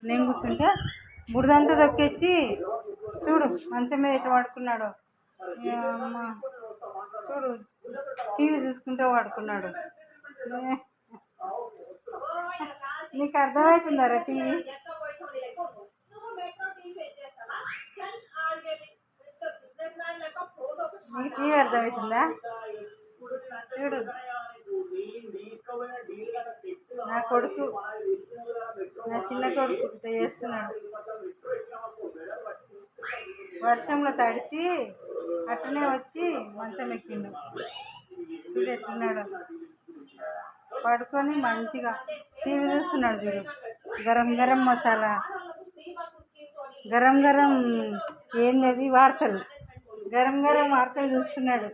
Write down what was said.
నేను కూర్చుంటే బురదంతా దొక్కిచ్చి చూడు మంచం మీద ఎట్లా పడుకున్నాడు. అమ్మ చూడు టీవీ చూసుకుంటూ పడుకున్నాడు. నీకు అర్థమవుతుందారా టీవీ? నీకు టీవీ అర్థమవుతుందా? చూడు నా కొడుకు, నా చిన్న కొడుకు ఇట్లా చేస్తున్నాడు. వర్షంలో తడిసి అట్టనే వచ్చి మంచం ఎక్కిండు. చూడు ఎట్లున్నాడు, పడుకొని మంచిగా టీవీ చూస్తున్నాడు. చూడు గరం గరం మసాలా, గరం గరం ఏంది వార్తలు, గరం గరం వార్తలు చూస్తున్నాడు.